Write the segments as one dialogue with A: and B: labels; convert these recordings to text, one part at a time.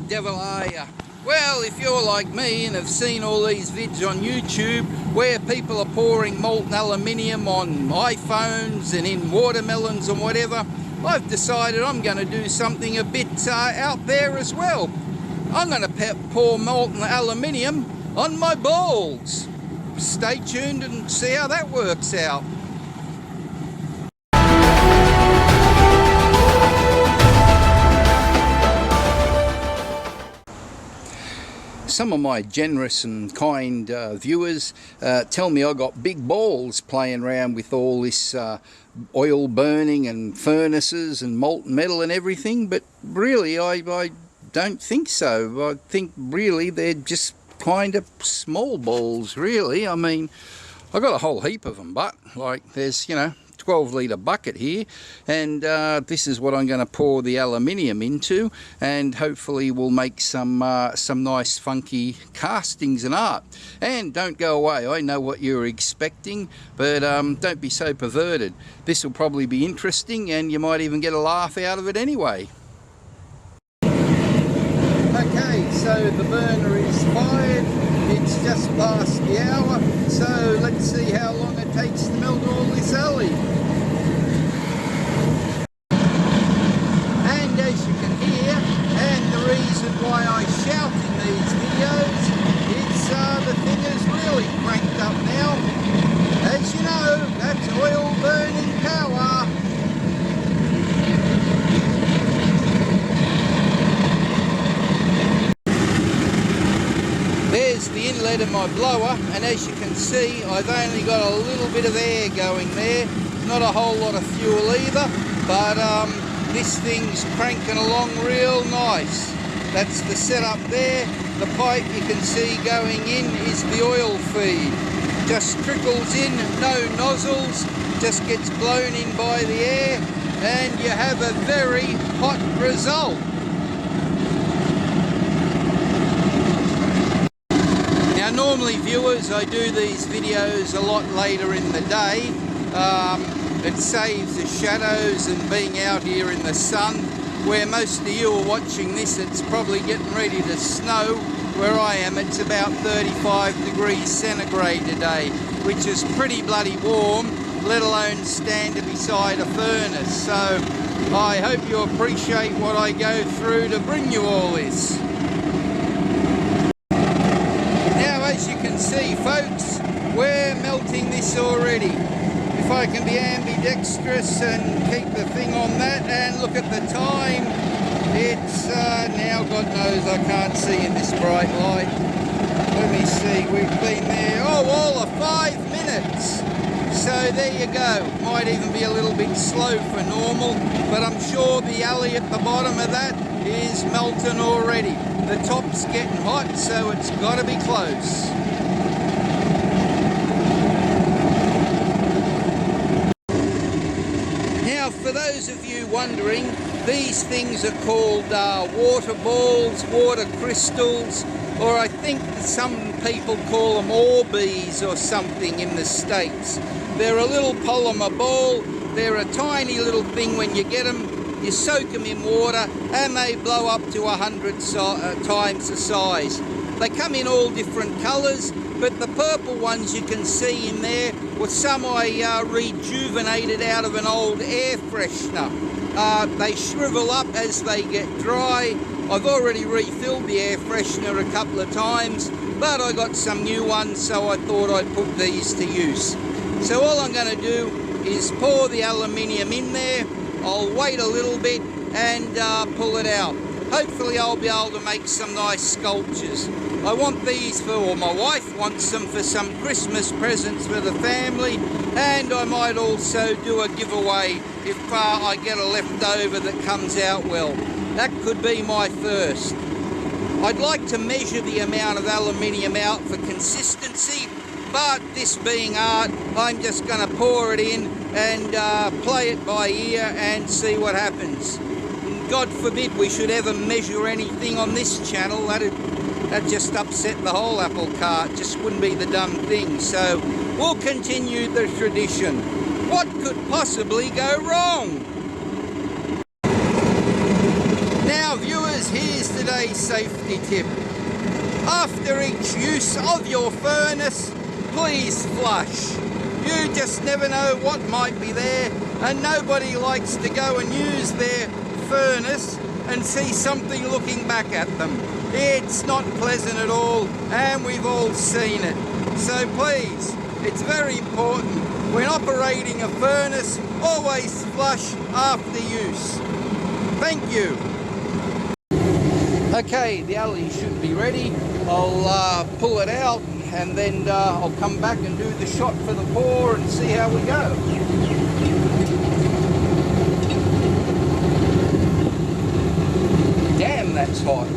A: devil are you? Well, if you're like me and have seen all these vids on YouTube where people are pouring molten aluminium on iPhones and in watermelons and whatever, I've decided I'm going to do something a bit out there as well. I'm going to pour molten aluminium on my balls. Stay tuned and see how that works out. Some of my generous and kind viewers tell me I got big balls playing around with all this oil burning and furnaces and molten metal and everything, but really I don't think so. I think really they're just kind of small balls, really. I mean, I got a whole heap of them, but like there's, you know, 12-litre bucket here, and this is what I'm going to pour the aluminium into, and hopefully we'll make some nice funky castings and art. And don't go away, I know what you're expecting, but don't be so perverted. This will probably be interesting, and you might even get a laugh out of it anyway. Okay, so the burner is fired. It's just past the hour, so let's see how long it takes to melt all this alley. And as you can hear, and the reason why I shout in these videos, it's the thing is really cranked up now. As you know, that's oil burning power. There's the inlet of my blower, and as you can see, I've only got a little bit of air going there. Not a whole lot of fuel either, but this thing's cranking along real nice. That's the setup there. The pipe you can see going in is the oil feed. Just trickles in, no nozzles, just gets blown in by the air, and you have a very hot result. Now normally viewers, I do these videos a lot later in the day. It saves the shadows and being out here in the sun. Where most of you are watching this, it's probably getting ready to snow. Where I am, it's about 35 degrees centigrade today, which is pretty bloody warm, let alone standing beside a furnace. So I hope you appreciate what I go through to bring you all this. As you can see, folks, we're melting this already. If I can be ambidextrous and keep the thing on that and look at the time, it's now, God knows, I can't see in this bright light. Let me see, we've been there, oh, all of 5 minutes. So there you go. Might even be a little bit slow for normal, but I'm sure the alley at the bottom of that is melting already. The top's getting hot, so it's got to be close. Now, for those of you wondering, these things are called water balls, water crystals, or I think some people call them Orbeez or something in the States. They're a little polymer ball. They're a tiny little thing when you get them. You soak them in water and they blow up to 100 times the size. They come in all different colours, but the purple ones you can see in there were some I rejuvenated out of an old air freshener. They shrivel up as they get dry. I've already refilled the air freshener a couple of times, but I got some new ones, so I thought I'd put these to use. So all I'm going to do is pour the aluminium in there. I'll wait a little bit and pull it out. Hopefully I'll be able to make some nice sculptures. I want these for, or my wife wants them for some Christmas presents for the family, and I might also do a giveaway if I get a leftover that comes out well. That could be my first. I'd like to measure the amount of aluminium out for consistency, but this being art, I'm just going to pour it in and play it by ear and see what happens. God forbid we should ever measure anything on this channel. That'd just upset the whole apple cart. Just wouldn't be the dumb thing. So we'll continue the tradition. What could possibly go wrong? Now viewers, here's today's safety tip. After each use of your furnace, please flush. You just never know what might be there, and nobody likes to go and use their furnace and see something looking back at them. It's not pleasant at all, and we've all seen it. So please, it's very important, when operating a furnace, always flush after use. Thank you. Okay, the alley should be ready. I'll pull it out, and then I'll come back and do the shot for the pour and see how we go. Damn, that's hot.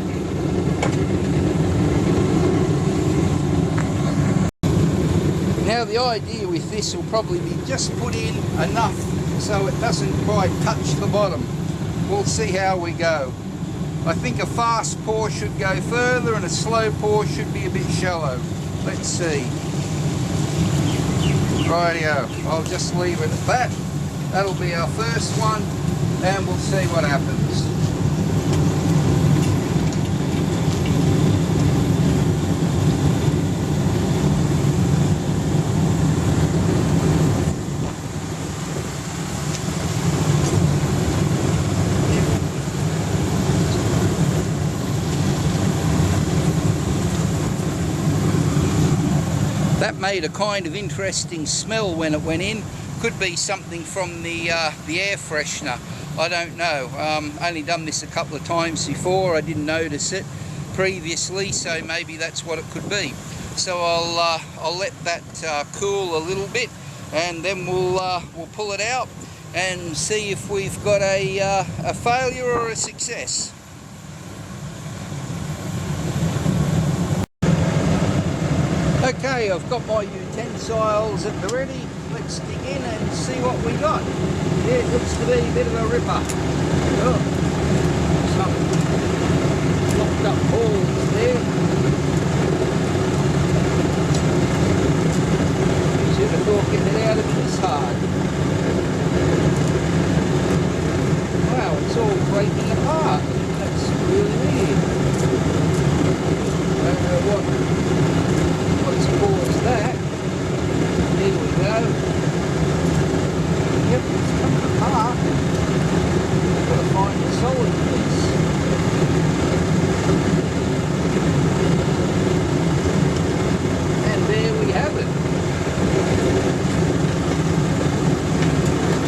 A: Now the idea with this will probably be just put in enough so it doesn't quite touch the bottom. We'll see how we go. I think a fast pour should go further and a slow pour should be a bit shallow. Let's see. Rightio, I'll just leave it at that. That'll be our first one, and we'll see what happens. That made a kind of interesting smell when it went in. Could be something from the air freshener. I don't know. Only done this a couple of times before. I didn't notice it previously, so maybe that's what it could be. So I'll let that cool a little bit, and then we'll pull it out and see if we've got a failure or a success. Okay, I've got my utensils at the ready. Let's dig in and see what we got. Yeah, it looks to be a bit of a ripper. Oh, some locked up balls there. Should have thought getting it out of this hard. Wow, it's all breaking apart. That's really weird. I don't know what's caused that. Here we go. Yep, it's coming apart. I've got to find the solid piece. And there we have it.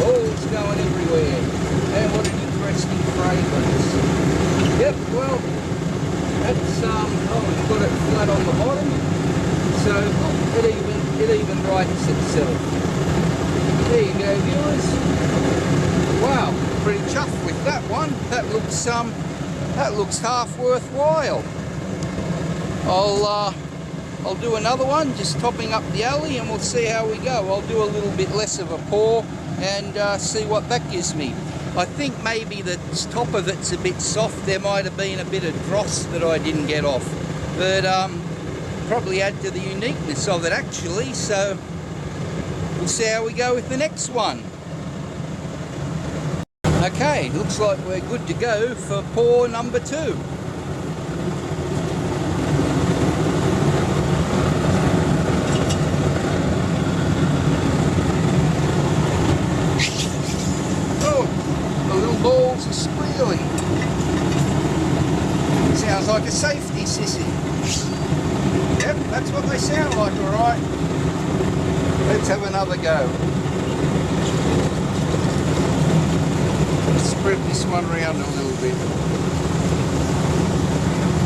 A: Balls going everywhere. And what an interesting fragrance. Yep, well, that's oh, we've got it flat on the bottom. So it even rights itself. There you go, viewers. Wow, pretty chuffed with that one. That looks half worthwhile. I'll do another one, just topping up the alley, and we'll see how we go. I'll do a little bit less of a pour and see what that gives me. I think maybe the top of it's a bit soft. There might have been a bit of dross that I didn't get off, but probably add to the uniqueness of it actually. So we'll see how we go with the next one. Okay, looks like we're good to go for pour number 2. Oh, the little balls are squealing. Sounds like a safety sissy. Yep, that's what they sound like, alright. Let's have another go. Let's spread this one around a little bit.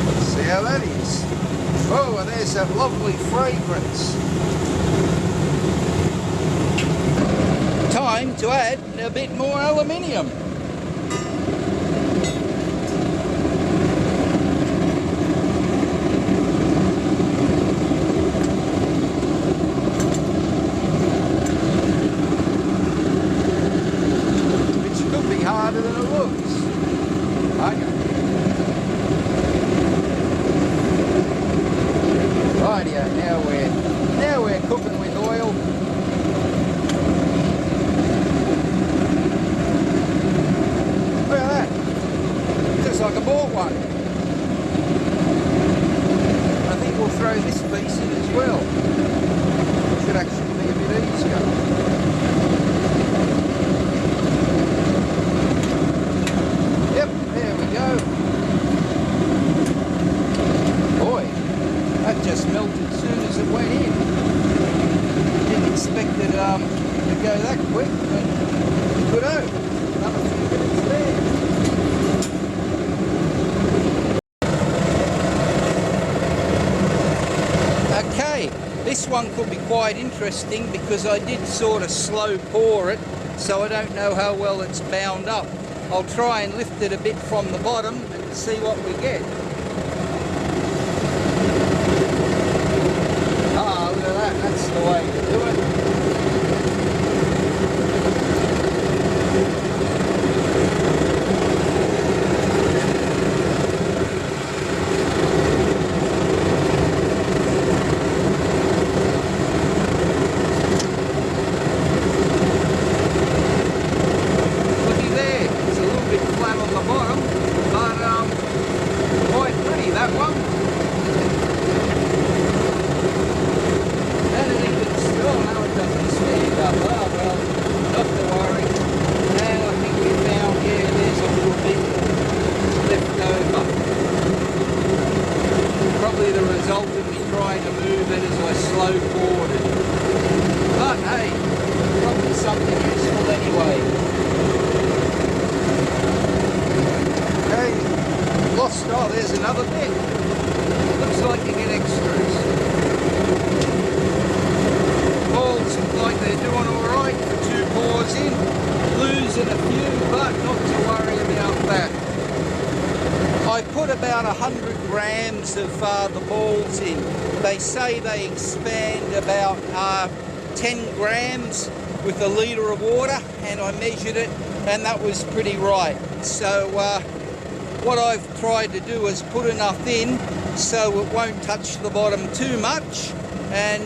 A: Let's see how that is. Oh, and there's that lovely fragrance. Time to add a bit more aluminium. Harder than it looks. Okay. Rightio, now we're cooking with oil. Look at that. Just like I bought one. throw this piece in as well. Should actually be a bit easier. Yep, there we go. Boy, that just melted as soon as it went in. Didn't expect it to go that quick, but good-o. Another few minutes there. Okay, this one could be quite interesting because I did sort of slow pour it, so I don't know how well it's bound up. I'll try and lift it a bit from the bottom and see what we get. Ah, look at that, that's the way to do it. Oh, there's another bit. Looks like you get extras. Balls look like they're doing alright for 2 pours in. Losing a few, but not to worry about that. I put about 100 grams of the balls in. They say they expand about 10 grams with a litre of water, and I measured it and that was pretty right. So what I've tried to do is put enough in so it won't touch the bottom too much, and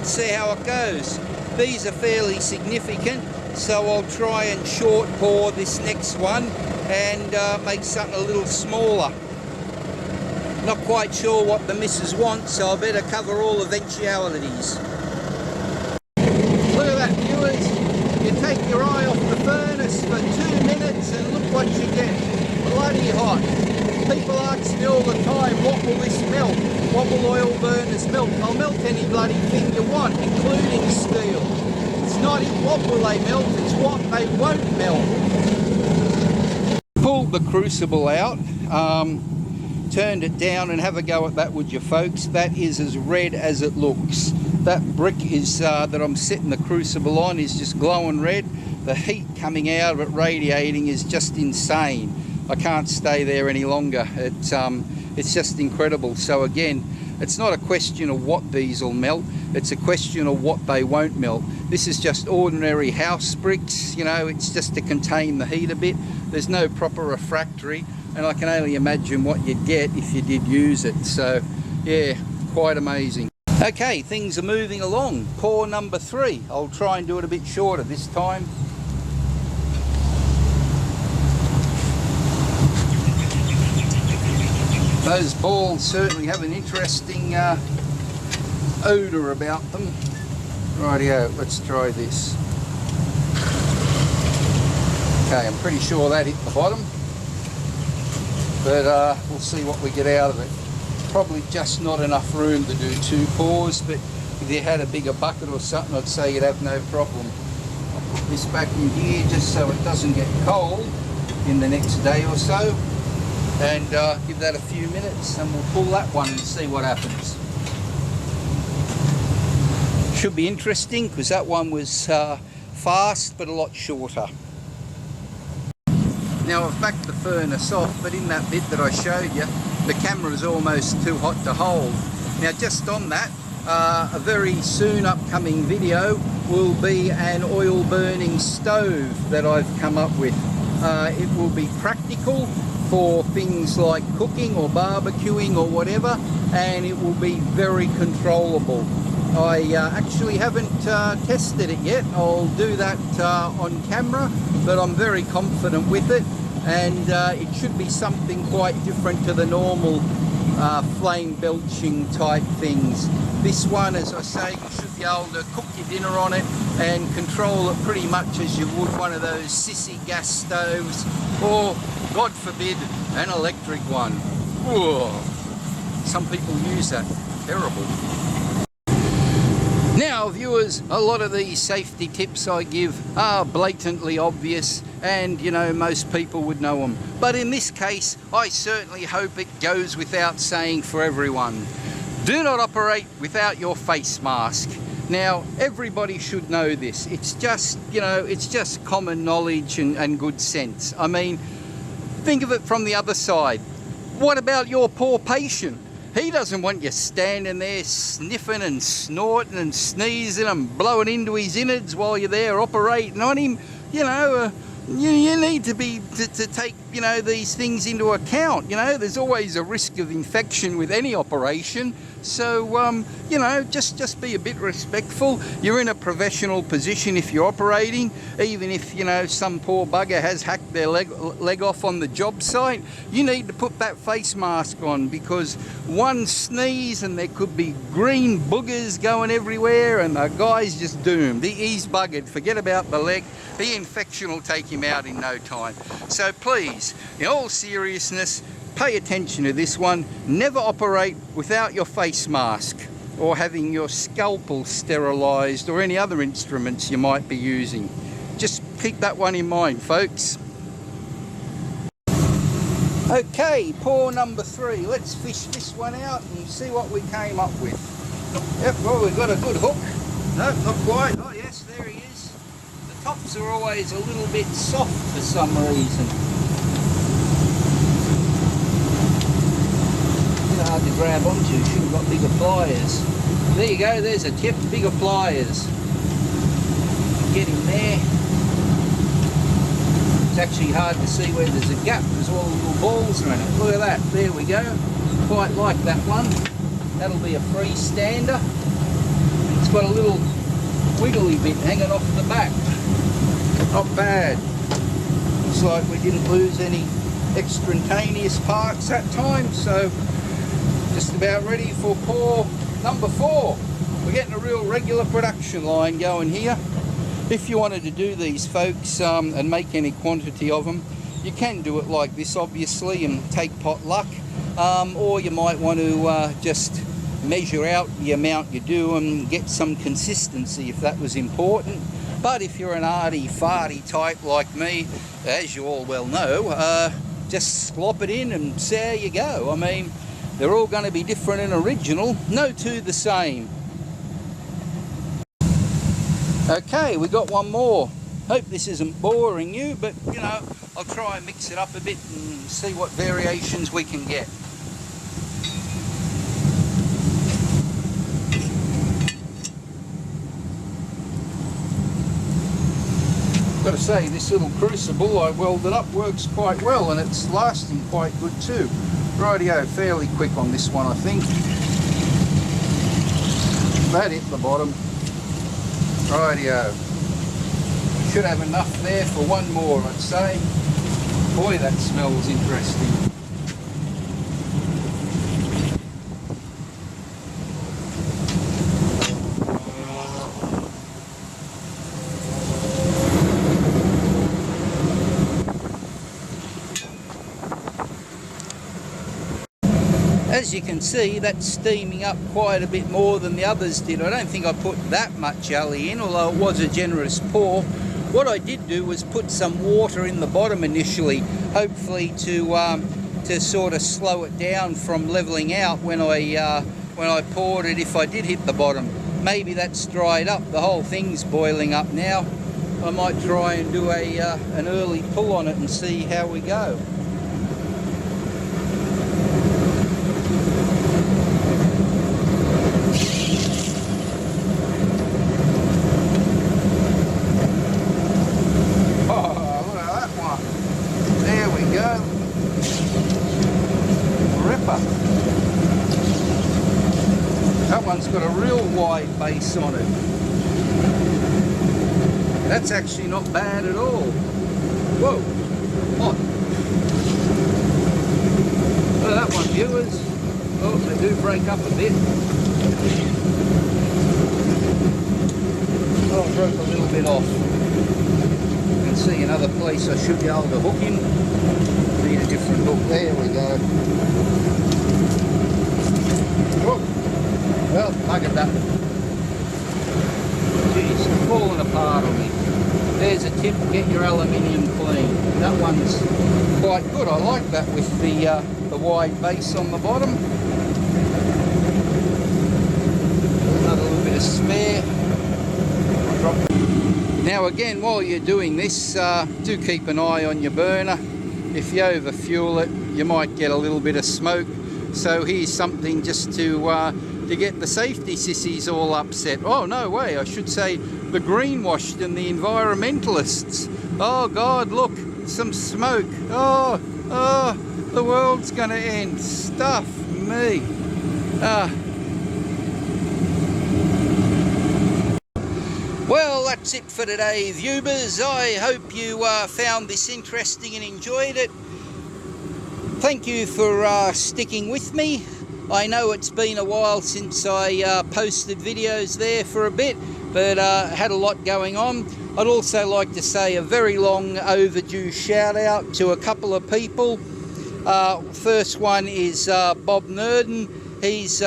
A: see how it goes. These are fairly significant, so I'll try and short pour this next one and make something a little smaller. Not quite sure what the missus wants, so I better cover all eventualities. Look at that, viewers. You take your eye off the furnace for 2 minutes and look what you get. Bloody hot. People ask me all the time, what will this melt? What will oil burners melt? They'll melt any bloody thing you want, including steel. It's not what will they melt, it's what they won't melt. Pulled the crucible out, turned it down, and have a go at that, would you folks? That is as red as it looks. That brick is that I'm setting the crucible on is just glowing red. The heat coming out of it radiating is just insane. I can't stay there any longer. It's just incredible. So again, it's not a question of what these will melt, it's a question of what they won't melt. This is just ordinary house bricks, you know, it's just to contain the heat a bit. There's no proper refractory, and I can only imagine what you'd get if you did use it. So yeah, quite amazing. Okay, things are moving along. Pour number 3. I'll try and do it a bit shorter this time. Those balls certainly have an interesting odour about them. Rightio, let's try this. Okay, I'm pretty sure that hit the bottom, but we'll see what we get out of it. Probably just not enough room to do 2 pours, but if you had a bigger bucket or something, I'd say you'd have no problem. I'll put this back in here just so it doesn't get cold in the next day or so, and give that a few minutes, and we'll pull that one and see what happens. Should be interesting because that one was fast but a lot shorter. Now I've backed the furnace off, but in that bit that I showed you, the camera is almost too hot to hold. Now just on that, a very soon upcoming video will be an oil burning stove that I've come up with. It will be practical for things like cooking or barbecuing or whatever, and it will be very controllable. I actually haven't tested it yet. I'll do that on camera, but I'm very confident with it, and it should be something quite different to the normal flame belching type things. This one, as I say, you should be able to cook your dinner on it and control it pretty much as you would one of those sissy gas stoves, or, God forbid, an electric one. Whoa. Some people use that. Terrible. Now, viewers, a lot of these safety tips I give are blatantly obvious, and you know, most people would know them. But in this case, I certainly hope it goes without saying for everyone. Do not operate without your face mask. Now, everybody should know this. It's just, you know, it's just common knowledge and good sense. I mean, think of it from the other side. What about your poor patient? He doesn't want you standing there sniffing and snorting and sneezing and blowing into his innards while you're there operating on him. You know, you need to take, you know, these things into account. You know, there's always a risk of infection with any operation. So, you know, just be a bit respectful. You're in a professional position if you're operating, even if, you know, some poor bugger has hacked their leg off on the job site. You need to put that face mask on, because one sneeze and there could be green boogers going everywhere and the guy's just doomed. He's buggered. Forget about the leg. The infection will take him out in no time. So please, in all seriousness, pay attention to this one. Never operate without your face mask or having your scalpel sterilised or any other instruments you might be using. Just keep that one in mind, folks. Okay, pour number 3. Let's fish this one out and see what we came up with. Yep, well, we've got a good hook. No, not quite. Oh yes, there he is. The tops are always a little bit soft for some reason. Hard to grab onto, should have got bigger pliers. There you go, there's a tip, bigger pliers. Get in there. It's actually hard to see where there's a gap, there's all the little balls around it. Look at that, there we go. Quite like that one. That'll be a freestander. It's got a little wiggly bit hanging off the back. Not bad. Looks like we didn't lose any extraneous parts that time, so just about ready for pour number 4. We're getting a real regular production line going here. If you wanted to do these, folks, and make any quantity of them, you can do it like this, obviously, and take pot luck. Or you might want to just measure out the amount you do and get some consistency if that was important. But if you're an arty farty type like me, as you all well know, just slop it in and see how you go. I mean, they're all going to be different and original, no two the same. Okay, we got one more. Hope this isn't boring you, but you know, I'll try and mix it up a bit and see what variations we can get. Got to say, this little crucible I welded up works quite well, and it's lasting quite good too. Rightio, fairly quick on this one, I think. That hit the bottom. Rightio. Should have enough there for one more, I'd say. Boy, that smells interesting. As you can see, that's steaming up quite a bit more than the others did. I don't think I put that much alley in, although it was a generous pour. What I did do was put some water in the bottom initially, hopefully to sort of slow it down from leveling out when I poured it if I did hit the bottom. Maybe that's dried up. The whole thing's boiling up now. I might try and do an early pull on it and see how we go. That one's got a real wide base on it. That's actually not bad at all. Whoa, hot. Look at that one, viewers. do break up a bit. Oh, I broke a little bit off. You can see another place I should be able to hook in. Need a different hook. There we go. Oh, well, buggered that. Jeez, it's falling apart on me. There's a tip, get your aluminium clean. That one's quite good. I like that with the wide base on the bottom. Another little bit of spare. Now again, while you're doing this, do keep an eye on your burner. If you overfuel it, you might get a little bit of smoke. So here's something just to get the safety sissies all upset. Oh, no way, I should say the greenwashed and the environmentalists. Oh God, look, some smoke. Oh, the world's gonna end. Stuff me. Well, that's it for today, viewers. I hope you found this interesting and enjoyed it. Thank you for sticking with me. I know it's been a while since I posted videos there for a bit, but had a lot going on. I'd also like to say a very long overdue shout out to a couple of people. First one is Bob Nurden. He's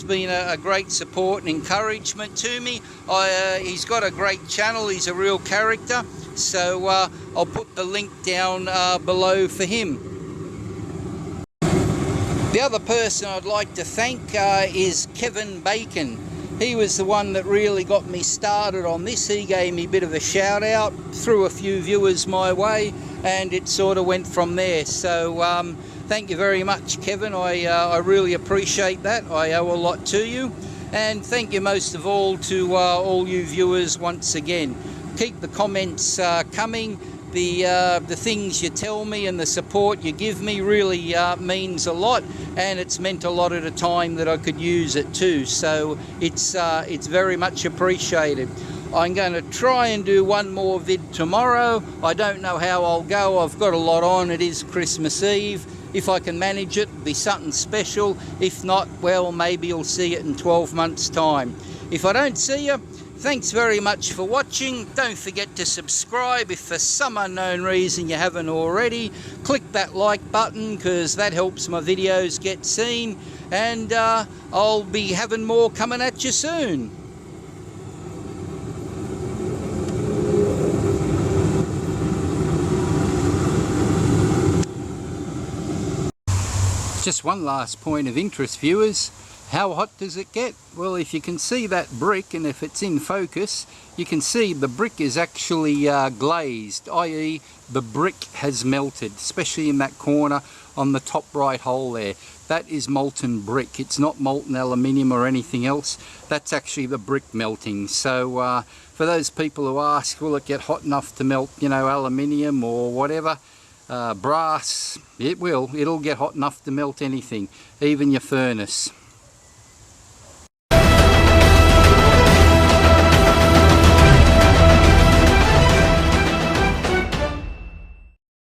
A: been a great support and encouragement to me. He's got a great channel. He's a real character. So I'll put the link down below for him. The other person I'd like to thank is Kevin Bacon. He was the one that really got me started on this. He gave me a bit of a shout out, threw a few viewers my way, and it sort of went from there. So thank you very much, Kevin. I really appreciate that. I owe a lot to you. And thank you most of all to all you viewers once again. Keep the comments coming. The things you tell me and the support you give me really means a lot, and it's meant a lot at a time that I could use it too. So it's very much appreciated. I'm going to try and do one more vid tomorrow. I don't know how I'll go. I've got a lot on. It is Christmas Eve. If I can manage it, it'll be something special. If not, well, maybe you'll see it in 12 months' time. If I don't see you, thanks very much for watching. Don't forget to subscribe if for some unknown reason you haven't already. Click that like button because that helps my videos get seen. And I'll be having more coming at you soon. Just one last point of interest, viewers. How hot does it get? Well, if you can see that brick, and if it's in focus, you can see the brick is actually glazed, i.e. the brick has melted, especially in that corner on the top right hole there. That is molten brick. It's not molten aluminium or anything else. That's actually the brick melting. So for those people who ask, will it get hot enough to melt, you know, aluminium or whatever? Brass, it will. It'll get hot enough to melt anything, even your furnace.